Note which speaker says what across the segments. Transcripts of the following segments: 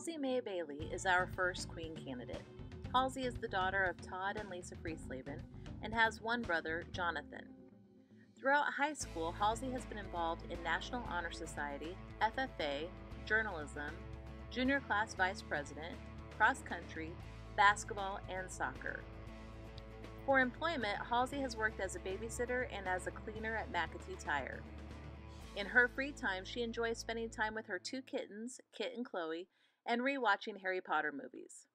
Speaker 1: Halsey May Bailey is our first Queen candidate. Halsey is the daughter of Todd and Lisa Friesleben and has one brother, Jonathan. Throughout high school, Halsey has been involved in National Honor Society, FFA, journalism, junior class vice president, cross country, basketball, and soccer. For employment, Halsey has worked as a babysitter and as a cleaner at McAtee Tire. In her free time, she enjoys spending time with her two kittens, Kit and Chloe, and rewatching Harry Potter movies.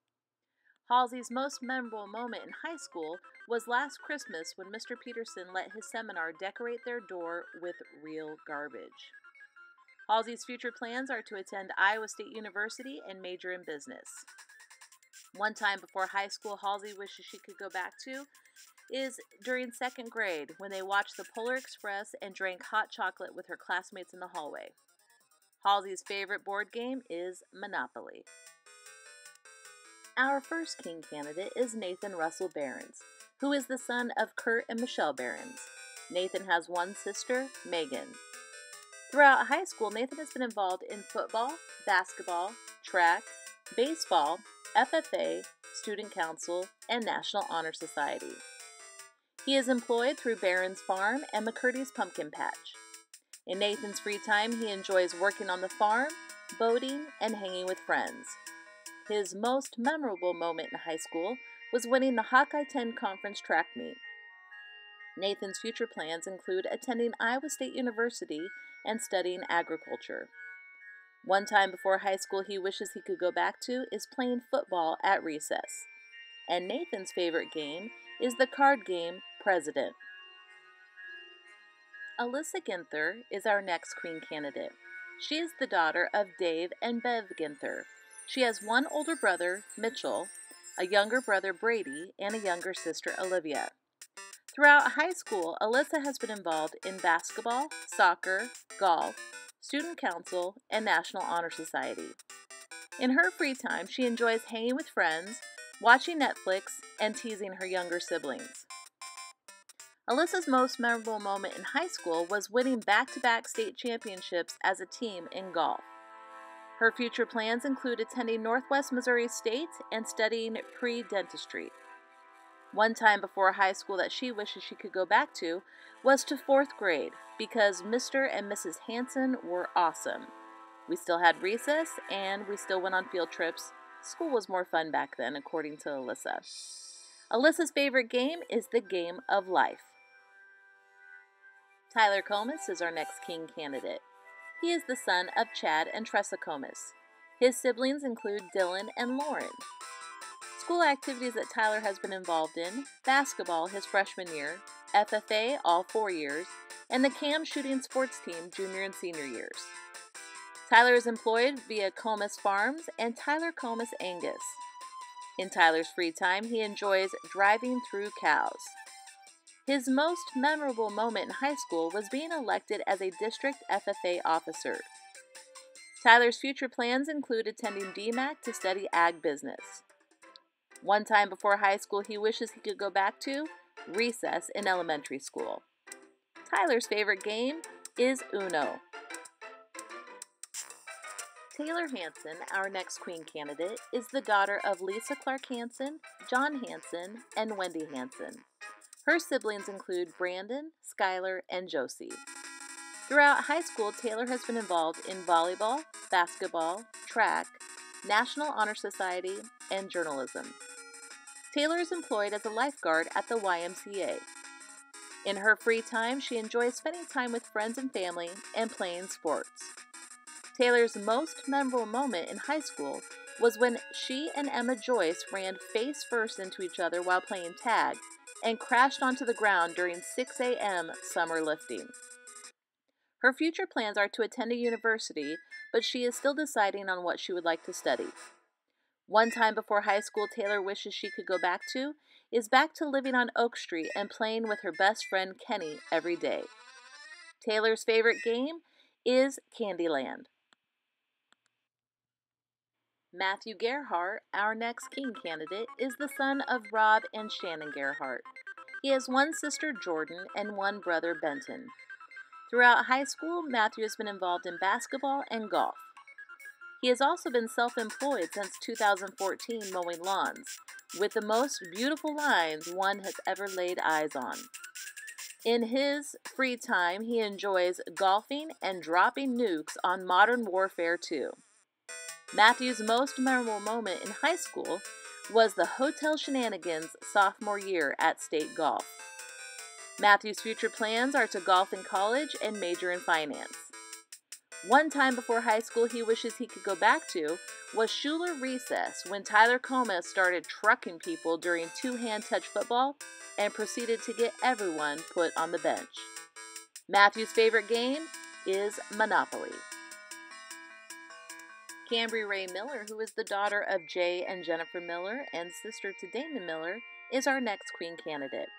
Speaker 1: Halsey's most memorable moment in high school was last Christmas when Mr. Peterson let his seminar decorate their door with real garbage. Halsey's future plans are to attend Iowa State University and major in business. One time before high school Halsey wishes she could go back to is during second grade when they watched the Polar Express and drank hot chocolate with her classmates in the hallway. Halsey's favorite board game is Monopoly. Our first King candidate is Nathan Russell Behrens, who is the son of Kurt and Michelle Behrens. Nathan has one sister, Megan. Throughout high school, Nathan has been involved in football, basketball, track, baseball, FFA, student council, and National Honor Society. He is employed through Barron's Farm and McCurdy's Pumpkin Patch. In Nathan's free time, he enjoys working on the farm, boating, and hanging with friends. His most memorable moment in high school was winning the Hawkeye 10 Conference track meet. Nathan's future plans include attending Iowa State University and studying agriculture. One time before high school he wishes he could go back to is playing football at recess. And Nathan's favorite game is the card game President. Alyssa Ginther is our next Queen candidate. She is the daughter of Dave and Bev Ginther. She has one older brother, Mitchell, a younger brother, Brady, and a younger sister, Olivia. Throughout high school, Alyssa has been involved in basketball, soccer, golf, student council, and National Honor Society. In her free time, she enjoys hanging with friends, watching Netflix, and teasing her younger siblings. Alyssa's most memorable moment in high school was winning back-to-back state championships as a team in golf. Her future plans include attending Northwest Missouri State and studying pre-dentistry. One time before high school that she wishes she could go back to was to fourth grade because Mr. and Mrs. Hanson were awesome. We still had recess and we still went on field trips. School was more fun back then, according to Alyssa. Alyssa's favorite game is the game of life. Tyler Comas is our next King candidate. He is the son of Chad and Tressa Comas. His siblings include Dylan and Lauren. School activities that Tyler has been involved in: basketball his freshman year, FFA all 4 years, and the CAM shooting sports team junior and senior years. Tyler is employed via Comas Farms and Tyler Comas Angus. In Tyler's free time, he enjoys driving through cows. His most memorable moment in high school was being elected as a district FFA officer. Tyler's future plans include attending DMAC to study ag business. One time before high school he wishes he could go back to recess in elementary school. Tyler's favorite game is Uno. Taylor Hanson, our next Queen candidate, is the daughter of Lisa Clark Hanson, John Hanson, and Wendy Hanson. Her siblings include Brandon, Skylar, and Josie. Throughout high school, Taylor has been involved in volleyball, basketball, track, National Honor Society, and journalism. Taylor is employed as a lifeguard at the YMCA. In her free time, she enjoys spending time with friends and family and playing sports. Taylor's most memorable moment in high school was when she and Emma Joyce ran face first into each other while playing tag and crashed onto the ground during 6 a.m. summer lifting. Her future plans are to attend a university, but she is still deciding on what she would like to study. One time before high school Taylor wishes she could go back to is back to living on Oak Street and playing with her best friend Kenny every day. Taylor's favorite game is Candyland. Matthew Gerhart, our next King candidate, is the son of Rob and Shannon Gerhart. He has one sister, Jordan, and one brother, Benton. Throughout high school, Matthew has been involved in basketball and golf. He has also been self-employed since 2014 mowing lawns, with the most beautiful lines one has ever laid eyes on. In his free time, he enjoys golfing and dropping nukes on Modern Warfare 2. Matthew's most memorable moment in high school was the hotel shenanigans sophomore year at State Golf. Matthew's future plans are to golf in college and major in finance. One time before high school he wishes he could go back to was Schuler recess, when Tyler Comas started trucking people during two-hand touch football and proceeded to get everyone put on the bench. Matthew's favorite game is Monopoly. Cambry Ray Miller, who is the daughter of Jay and Jennifer Miller and sister to Damon Miller, is our next queen candidate.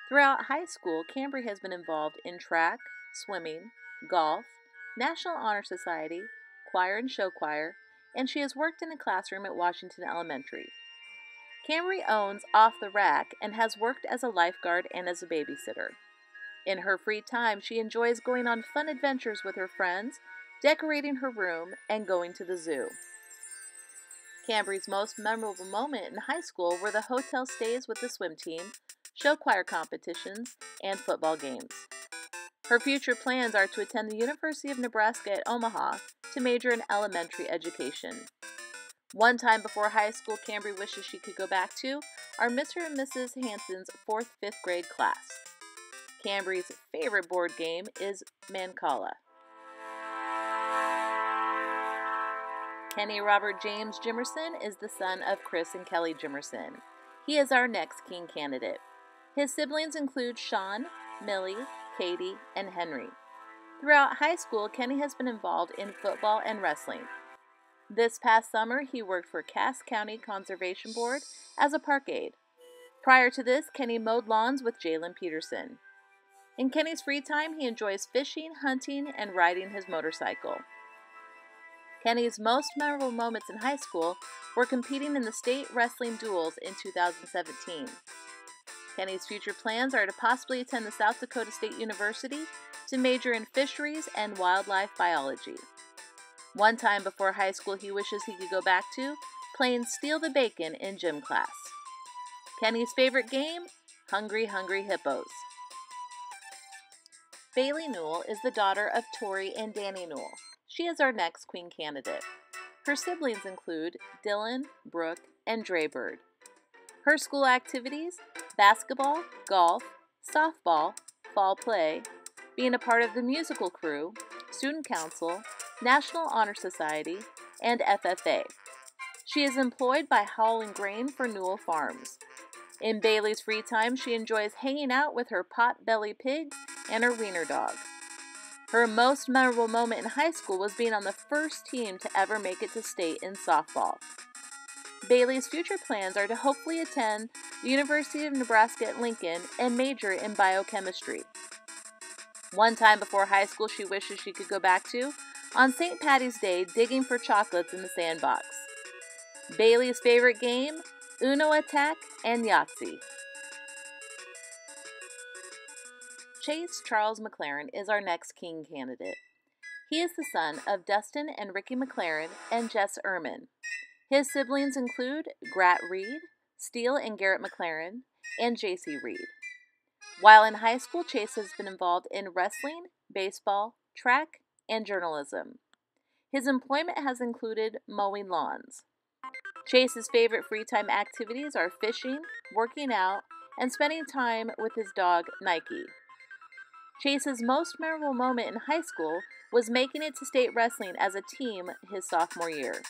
Speaker 1: Throughout high school, Cambry has been involved in track, swimming, golf, National Honor Society, choir and show choir, and she has worked in a classroom at Washington Elementary. Cambry owns Off the Rack and has worked as a lifeguard and as a babysitter. In her free time, she enjoys going on fun adventures with her friends, decorating her room, and going to the zoo. Cambry's most memorable moment in high school were the hotel stays with the swim team, show choir competitions, and football games. Her future plans are to attend the University of Nebraska at Omaha to major in elementary education. One time before high school Cambry wishes she could go back to are Mr. and Mrs. Hanson's 4th, 5th grade class. Cambry's favorite board game is Mancala. Kenny Robert James Jimerson is the son of Chris and Kelly Jimerson. He is our next king candidate. His siblings include Sean, Millie, Katie, and Henry. Throughout high school, Kenny has been involved in football and wrestling. This past summer, he worked for Cass County Conservation Board as a park aide. Prior to this, Kenny mowed lawns with Jalen Peterson. In Kenny's free time, he enjoys fishing, hunting, and riding his motorcycle. Kenny's most memorable moments in high school were competing in the state wrestling duels in 2017. Kenny's future plans are to possibly attend the South Dakota State University to major in fisheries and wildlife biology. One time before high school he wishes he could go back to playing Steal the Bacon in gym class. Kenny's favorite game? Hungry Hungry Hippos. Bailey Newell is the daughter of Tori and Danny Newell. She is our next queen candidate. Her siblings include Dylan, Brooke, and Draybird. Her school activities: basketball, golf, softball, fall play, being a part of the musical crew, student council, National Honor Society, and FFA. She is employed by Hall and Grain for Newell Farms. In Bailey's free time, she enjoys hanging out with her pot-belly pigs and her wiener dog. Her most memorable moment in high school was being on the first team to ever make it to state in softball. Bailey's future plans are to hopefully attend the University of Nebraska at Lincoln and major in biochemistry. One time before high school she wishes she could go back to on St. Patty's Day digging for chocolates in the sandbox. Bailey's favorite game? Uno Attack and Yahtzee. Chase Charles McLaren is our next king candidate. He is the son of Dustin and Ricky McLaren and Jess Ehrman. His siblings include Grat Reed, Steele and Garrett McLaren, and J.C. Reed. While in high school, Chase has been involved in wrestling, baseball, track, and journalism. His employment has included mowing lawns. Chase's favorite free time activities are fishing, working out, and spending time with his dog, Nike. Chase's most memorable moment in high school was making it to state wrestling as a team his sophomore year.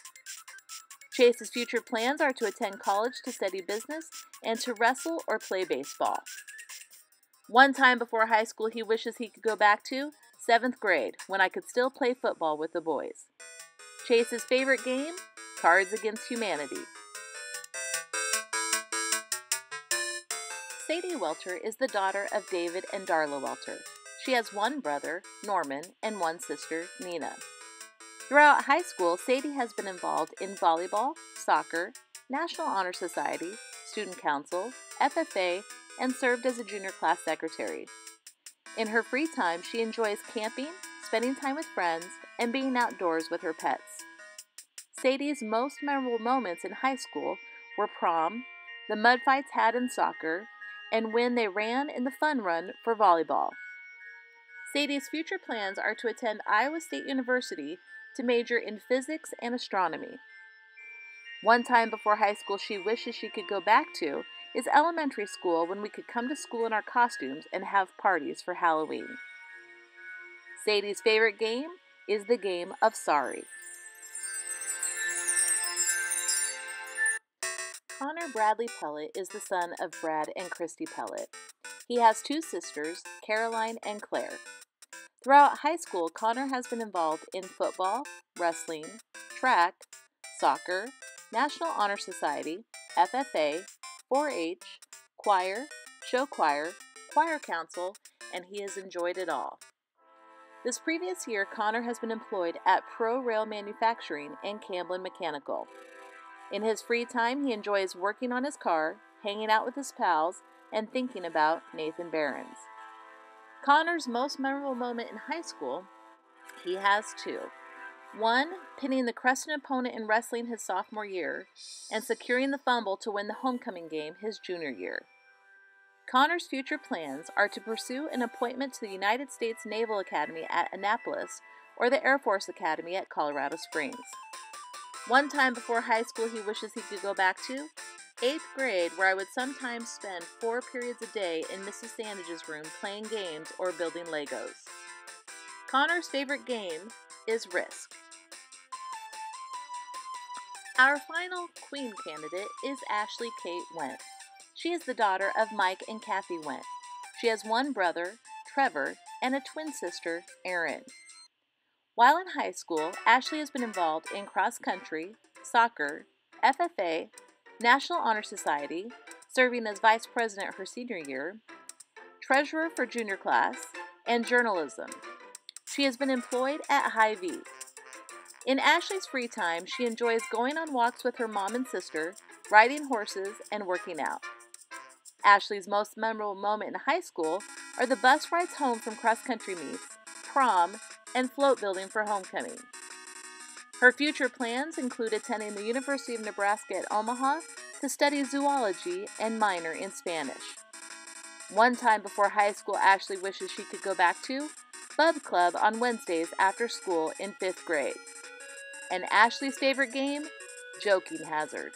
Speaker 1: Chase's future plans are to attend college to study business and to wrestle or play baseball. One time before high school he wishes he could go back to 7th grade, when I could still play football with the boys. Chase's favorite game? Cards Against Humanity. Sadie Welter is the daughter of David and Darla Welter. She has one brother, Norman, and one sister, Nina. Throughout high school, Sadie has been involved in volleyball, soccer, National Honor Society, Student Council, FFA, and served as a junior class secretary. In her free time, she enjoys camping, spending time with friends, and being outdoors with her pets. Sadie's most memorable moments in high school were prom, the mud fights had in soccer, and when they ran in the fun run for volleyball. Sadie's future plans are to attend Iowa State University to major in physics and astronomy. One time before high school she wishes she could go back to is elementary school, when we could come to school in our costumes and have parties for Halloween. Sadie's favorite game is the game of Sorry. Connor Bradley Pellet is the son of Brad and Christy Pellet. He has two sisters, Caroline and Claire. Throughout high school, Connor has been involved in football, wrestling, track, soccer, National Honor Society, FFA, 4-H, choir, show choir, choir council, and he has enjoyed it all. This previous year, Connor has been employed at Pro Rail Manufacturing and Camblin Mechanical. In his free time, he enjoys working on his car, hanging out with his pals, and thinking about Nathan Behrens. Connor's most memorable moment in high school, he has two. One, pinning the Creston opponent in wrestling his sophomore year, and securing the fumble to win the homecoming game his junior year. Connor's future plans are to pursue an appointment to the United States Naval Academy at Annapolis or the Air Force Academy at Colorado Springs. One time before high school he wishes he could go back to 8th grade, where I would sometimes spend 4 periods a day in Mrs. Sandage's room playing games or building Legos. Connor's favorite game is Risk. Our final Queen candidate is Ashley Kate Went. She is the daughter of Mike and Kathy Went. She has one brother, Trevor, and a twin sister, Erin. While in high school, Ashley has been involved in cross country, soccer, FFA, National Honor Society, serving as vice president her senior year, treasurer for junior class, and journalism. She has been employed at Hy-Vee. In Ashley's free time, she enjoys going on walks with her mom and sister, riding horses, and working out. Ashley's most memorable moment in high school are the bus rides home from cross-country meets, prom, and float building for homecoming. Her future plans include attending the University of Nebraska at Omaha to study zoology and minor in Spanish. One time before high school, Ashley wishes she could go back to Bub Club on Wednesdays after school in 5th grade. And Ashley's favorite game? Joking Hazard.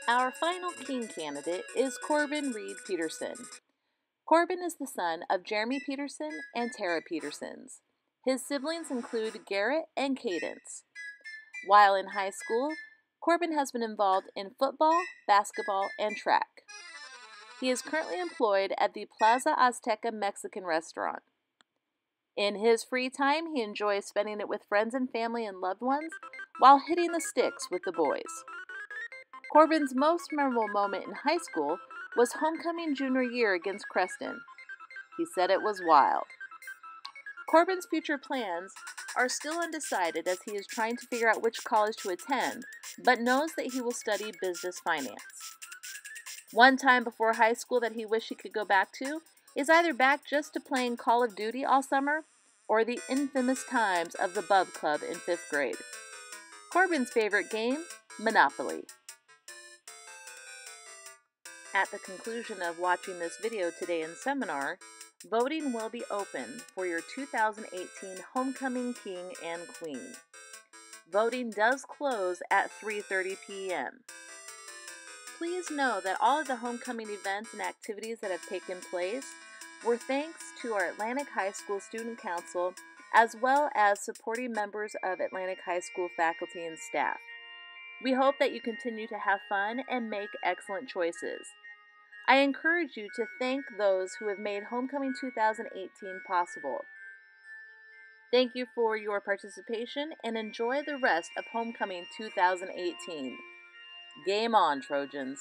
Speaker 1: Our final King candidate is Corbin Reed Peterson. Corbin is the son of Jeremy Peterson and Tara Petersons. His siblings include Garrett and Cadence. While in high school, Corbin has been involved in football, basketball, and track. He is currently employed at the Plaza Azteca Mexican restaurant. In his free time, he enjoys spending it with friends and family and loved ones while hitting the sticks with the boys. Corbin's most memorable moment in high school was homecoming junior year against Creston. He said it was wild. Corbin's future plans are still undecided as he is trying to figure out which college to attend, but knows that he will study business finance. One time before high school that he wished he could go back to is either back just to playing Call of Duty all summer or the infamous times of the Bub Club in 5th grade. Corbin's favorite game, Monopoly. At the conclusion of watching this video today in seminar, voting will be open for your 2018 Homecoming King and Queen. Voting does close at 3:30 p.m. Please know that all of the homecoming events and activities that have taken place were thanks to our Atlantic High School Student Council, as well as supporting members of Atlantic High School faculty and staff. We hope that you continue to have fun and make excellent choices. I encourage you to thank those who have made Homecoming 2018 possible. Thank you for your participation and enjoy the rest of Homecoming 2018. Game on, Trojans!